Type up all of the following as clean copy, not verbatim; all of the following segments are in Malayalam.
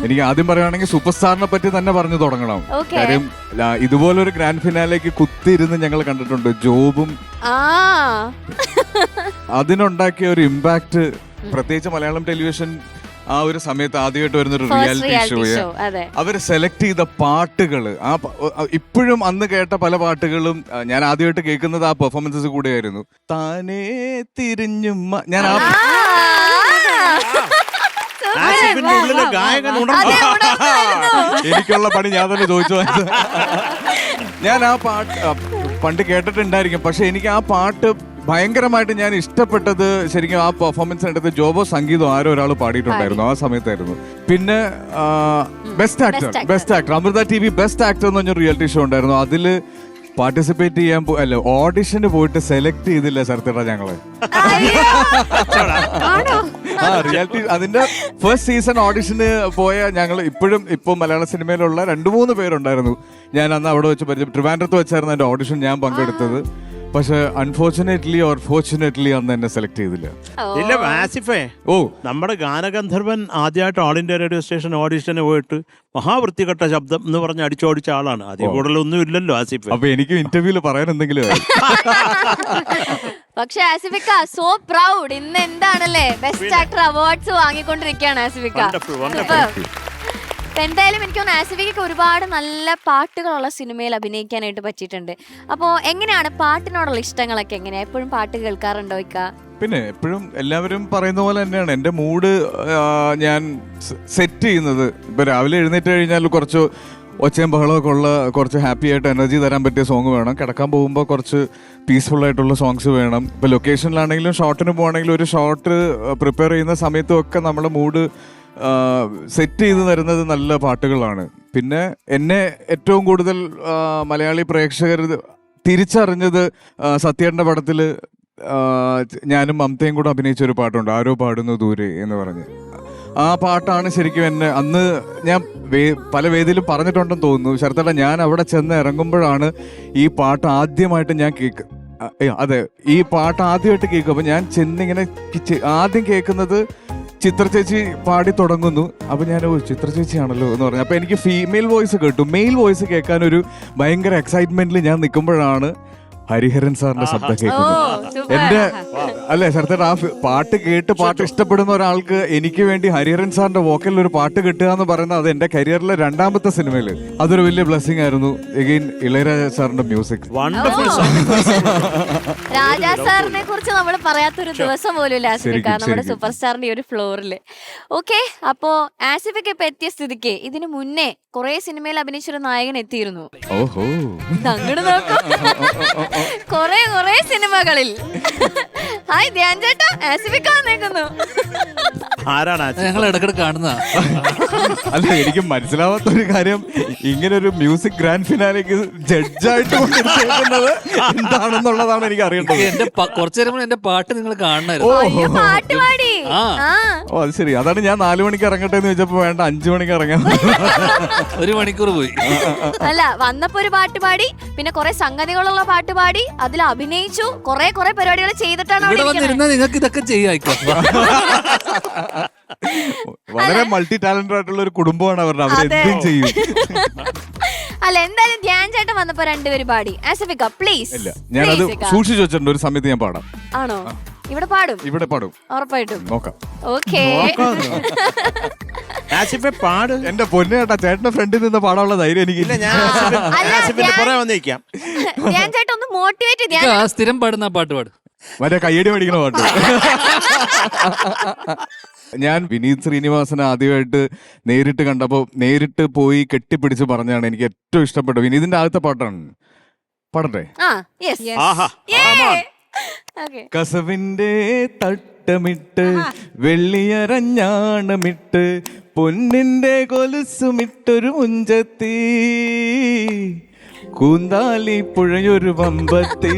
എനിക്ക് ആദ്യം പറയുകയാണെങ്കിൽ സൂപ്പർ സ്റ്റാറിനെ പറ്റി തന്നെ പറഞ്ഞു തുടങ്ങണം. കാര്യം ഇതുപോലൊരു ഗ്രാൻഡ് ഫിനാലേക്ക് കുത്തിയിരുന്ന് ഞങ്ങൾ കണ്ടിട്ടുണ്ട്. ജോബും അതിനുണ്ടാക്കിയ ഒരു ഇമ്പാക്ട്, പ്രത്യേകിച്ച് മലയാളം ടെലിവിഷൻ ആ ഒരു സമയത്ത് ആദ്യമായിട്ട് വരുന്നൊരു റിയാലിറ്റി ഷോയെ അവര് സെലക്ട് ചെയ്ത പാട്ടുകള്, ഇപ്പോഴും അന്ന് കേട്ട പല പാട്ടുകളും ഞാൻ ആദ്യമായിട്ട് കേൾക്കുന്നത് ആ പെർഫോമൻസസ് കൂടെയായിരുന്നു. താനേ തിരിഞ്ഞും ഞാൻ എനിക്കുള്ള പണി ഞാൻ തന്നെ ചോദിച്ചു. ഞാൻ ആ പാട്ട് പണ്ട് കേട്ടിട്ടുണ്ടായിരിക്കും, പക്ഷെ എനിക്ക് ആ പാട്ട് ഭയങ്കരമായിട്ട് ഞാൻ ഇഷ്ടപ്പെട്ടത് ശരിക്കും ആ പെർഫോമൻസിനടുത്ത് ജോബോ സംഗീതം ആരോ ഒരാൾ പാടിയിട്ടുണ്ടായിരുന്നു ആ സമയത്തായിരുന്നു. പിന്നെ best actor Amrita TV best actor എന്ന് പറഞ്ഞൊരു റിയാലിറ്റി ഷോ ഉണ്ടായിരുന്നു. അതില് പാർട്ടിസിപ്പേറ്റ് ചെയ്യാൻ അല്ല ഓഡിഷന് പോയിട്ട് സെലക്ട് ചെയ്തില്ല സർത്തിട ഞങ്ങള്. റിയാലിറ്റി അതിന്റെ ഫസ്റ്റ് സീസൺ ഓഡിഷന് പോയ ഞങ്ങൾ ഇപ്പൊ മലയാള സിനിമയിലുള്ള 2-3 പേരുണ്ടായിരുന്നു. ഞാൻ അന്ന് അവിടെ വെച്ച് പരിചയം, ട്രിവാൻഡ്രത്ത് വെച്ചായിരുന്നു എന്റെ ഓഡിഷൻ ഞാൻ പങ്കെടുത്തത്. പക്ഷെ അൺഫോർച്ചുനേറ്റ്ലി ഓർ ഫോർച്ചുനേറ്റ്ലി അന്ന് എന്നെ സെലക്ട് ചെയ്തില്ല. ഇല്ല ആസിഫേ, നമ്മുടെ ഗാനഗന്ധർവൻ ആദ്യമായിട്ട് ഓൾ ഇന്ത്യ റേഡിയോ സ്റ്റേഷൻ ഓഡിഷന് പോയിട്ട് മഹാവൃത്തികെട്ട ശബ്ദം എന്ന് പറഞ്ഞ് അടിച്ചോടിച്ച ആളാണ്. അതിൽ കൂടുതലൊന്നും ഇല്ലല്ലോ ആസിഫ്. അപ്പൊ എനിക്ക് ഇന്റർവ്യൂല് പറയാൻ എന്തെങ്കിലും. പക്ഷെ ആസിഫിക്ക സോ പ്രൗഡ്, ഇന്ന് എന്താണല്ലേ ബെസ്റ്റ് ആക്ടർ അവാർഡ്സ് വാങ്ങിക്കൊണ്ടിരിക്കുകയാണ് ആസിഫിക്ക. എന്തായാലും എനിക്ക് തോന്നുന്നു ആസിഫിക്ക് ഒരുപാട് നല്ല പാട്ടുകളുള്ള സിനിമയിൽ അഭിനയിക്കാനായിട്ട് പറ്റിയിട്ടുണ്ട്. അപ്പോൾ എങ്ങനെയാണ് പാട്ടിനോടുള്ള ഇഷ്ടങ്ങളൊക്കെ എങ്ങനെയാ? എപ്പോഴും പാട്ട് കേൾക്കാറുണ്ടോ ഇക്ക? പിന്നെ എപ്പോഴും എല്ലാവരും പറയുന്ന പോലെ തന്നെയാണ് എൻ്റെ മൂഡ് ഞാൻ സെറ്റ് ചെയ്യുന്നത്. ഇപ്പൊ രാവിലെ എഴുന്നേറ്റ് കഴിഞ്ഞാൽ കുറച്ച് ഒച്ചയും ബഹളമൊക്കെ ഉള്ള കുറച്ച് ഹാപ്പി ആയിട്ട് എനർജി തരാൻ പറ്റിയ സോങ് വേണം. കിടക്കാൻ പോകുമ്പോൾ കുറച്ച് പീസ്ഫുൾ ആയിട്ടുള്ള സോങ്സ് വേണം. ഇപ്പോൾ ലൊക്കേഷനിലാണെങ്കിലും ഷോട്ടിന് പോകുകയാണെങ്കിലും ഒരു ഷോട്ട് പ്രിപ്പയർ ചെയ്യുന്ന സമയത്തും ഒക്കെ നമ്മുടെ മൂഡ് സെറ്റ് ചെയ്ത് തരുന്നത് നല്ല പാട്ടുകളാണ്. പിന്നെ എന്നെ ഏറ്റവും കൂടുതൽ മലയാളി പ്രേക്ഷകർ തിരിച്ചറിഞ്ഞത് സത്യേട്ടൻ്റെ പടത്തിൽ ഞാനും മമതയും കൂടെ അഭിനയിച്ച ഒരു പാട്ടുണ്ട്, ആരോ പാടുന്നു ദൂരെ എന്ന് പറഞ്ഞ്. ആ പാട്ടാണ് ശരിക്കും എന്നെ അന്ന് ഞാൻ പല വേദിയിലും പറഞ്ഞിട്ടുണ്ടെന്ന് തോന്നുന്നു. ശരത്തേട്ട, ഞാൻ അവിടെ ചെന്ന് ഇറങ്ങുമ്പോഴാണ് ഈ പാട്ട് ആദ്യമായിട്ട് ഞാൻ അതെ ഈ പാട്ട് ആദ്യമായിട്ട് കേൾക്കും. അപ്പം ഞാൻ ചെന്നിങ്ങനെ ആദ്യം കേൾക്കുന്നത് ചിത്ര ചേച്ചി പാടി തുടങ്ങുന്നു. അപ്പൊ ഞാൻ ചിത്ര ചേച്ചിയാണല്ലോ എന്ന് പറഞ്ഞു. അപ്പൊ എനിക്ക് ഫീമെയിൽ വോയിസ് കേട്ടു. മെയിൽ വോയിസ് കേൾക്കാൻ ഒരു ഭയങ്കര എക്സൈറ്റ്മെന്റിൽ ഞാൻ നിൽക്കുമ്പോഴാണ് ഹരിഹരൻ സാറിന്റെ ശബ്ദം കേൾക്കുന്നത്. എന്റെ അല്ലെ ശരത്തേട്ട, ആ പാട്ട് കേട്ട് പാട്ട് ഇഷ്ടപ്പെടുന്ന ഒരാൾക്ക് എനിക്ക് വേണ്ടി ഹരിഹരൻ സാറിന്റെ വോക്കലിൽ ഒരു പാട്ട് കിട്ടുക എന്ന് പറയുന്നത് അത് എന്റെ കരിയറിലെ 2ാമത്തെ സിനിമയില് അതൊരു വലിയ ബ്ലെസ്സിങ് ആയിരുന്നു. എഗെയിൻ ഇളയരാജ സാറിന്റെ മ്യൂസിക്. രാജാ സാറിനെ കുറിച്ച് നമ്മൾ പറയാത്തൊരു ദിവസം പോലും ഇല്ല ആസിഫിക്ക, നമ്മുടെ സൂപ്പർ സ്റ്റാറിന്റെ ഒരു ഫ്ലോറില്. ഓക്കെ, അപ്പോ ആസിഫിക്ക് ഇപ്പൊ എത്തിയ സ്ഥിതിക്ക് ഇതിനു മുന്നേ കുറെ സിനിമയിൽ അഭിനയിച്ചൊരു നായകൻ എത്തിയിരുന്നു. അങ്ങോട്ട് നോക്കും കുറെ സിനിമകളിൽ. ഹായ് ധ്യാൻ ചേട്ടാ, ആസിഫിക്ക വന്നേക്കുന്നു. ഞങ്ങൾ ഇടക്കിടക്ക് കാണുന്ന. അല്ല, എനിക്ക് മനസ്സിലാവാത്തൊരു കാര്യം, ഇങ്ങനെ ഒരു മ്യൂസിക് ഗ്രാൻഡ് ഫിനാലേക്ക് ജഡ്ജായിട്ട് കൊണ്ടിരിക്കുന്നത് എന്താണെന്നുള്ളതാണ് എനിക്ക് അറിയേണ്ടത്. എന്റെ കുറച്ചു നേരം എന്റെ പാട്ട് നിങ്ങൾ കാണണമായിരുന്നു. ഓ അത് ശരി, അതാണ് ഞാൻ 4 മണിക്ക് ഇറങ്ങട്ടെ എന്ന് ചോദിച്ചപ്പോ വേണ്ട 5 മണിക്ക് ഇറങ്ങാം. 1 മണിക്കൂർ പോയി. അല്ല, വന്നപ്പോ ഒരു പാട്ട് പാടി, പിന്നെ കുറെ സംഗതികളുള്ള പാട്ട് പാടി, അതിൽ അഭിനയിച്ചു, കുറെ പരിപാടികൾ ചെയ്തിട്ടാണ് നിങ്ങൾക്ക് ഇതൊക്കെ ചെയ്യാം. വളരെ മൾട്ടി ടാലന്റഡ് ആയിട്ടുള്ള ഒരു കുടുംബമാണ് അവരുടെ, അവരെന്തും ചെയ്യും. അല്ല, എന്തായാലും ധ്യാൻ ചേട്ടൻ വന്നപ്പോ 2 പേര് പാടി. ആസിഫിക്ക പ്ലീസ്. ഇല്ല, ഞാനത് സൂക്ഷിച്ചു വെച്ചിട്ടുണ്ട്. ഒരു സമയത്ത് ഞാൻ പാടാം. ആണോ? ഇവിടെ പാടും? ഇവിടെ പാടും ഉറപ്പായിട്ടും. നോക്കാം. ഓക്കേ, എന്റെ പൊന്നേട്ടാ, ചേട്ടന്റെ ഫ്രണ്ടിൽ നിന്ന് പാടാനുള്ള ധൈര്യം എനിക്കില്ല. ധ്യാൻ ചേട്ടൻ ഒന്ന് മോട്ടിവേറ്റ് ചെയ്യാൻ. സ്ഥിരം പാടുന്ന പാട്ട് പാടും, മറ്റേ കയ്യടി മേടിക്കണ പാട്ട്. ഞാൻ വിനീത് ശ്രീനിവാസനെ ആദ്യമായിട്ട് നേരിട്ട് കണ്ടപ്പോ നേരിട്ട് പോയി കെട്ടിപ്പിടിച്ച് പറഞ്ഞാണ് എനിക്ക് ഏറ്റവും ഇഷ്ടപ്പെട്ട വിനീതിന്റെ ആദ്യത്തെ പാട്ടാണ്. പാടട്ടെ? കസവിന്റെ തട്ടമിട്ട് വെള്ളിയരഞ്ഞാണമിട്ട് പൊന്നിന്റെ കൊലുസുമിട്ടൊരു മുഞ്ചത്തി കൂന്താലി പുഴയൊരു വമ്പത്തി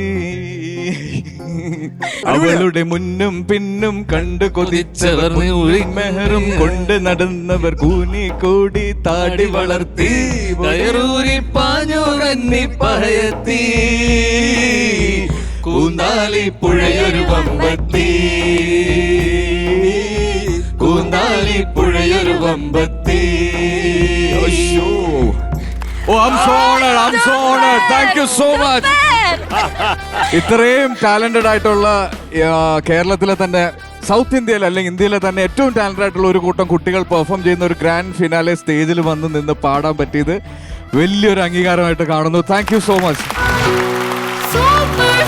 അവളുടെ മുന്നും പിന്നും കണ്ടു കൊതിച്ചവർ മെഹറും കൊണ്ട് നടന്നവർ കൂനി കൂടി താടി വളർത്തി വയറൂരി പാഞ്ഞൂറന്നി പഹയത്തി കൂന്താലി പുഴയൊരു വമ്പത്തി കൂന്താലി പുഴയൊരു വമ്പത്തി oh I am so honoured, I am so honoured. Thank you so much. Talented ടാലന്റഡ് ആയിട്ടുള്ള കേരളത്തിലെ തന്നെ, സൗത്ത് ഇന്ത്യയിൽ അല്ലെങ്കിൽ ഇന്ത്യയിലെ തന്നെ ഏറ്റവും ടാലന്റഡ് ആയിട്ടുള്ള ഒരു കൂട്ടം കുട്ടികൾ പെർഫോം ചെയ്യുന്ന ഒരു ഗ്രാൻഡ് ഫിനാലെ സ്റ്റേജിൽ വന്ന് നിന്ന് പാടാൻ പറ്റിയത് വലിയൊരു അംഗീകാരമായിട്ട് കാണുന്നു. Thank you so much. Super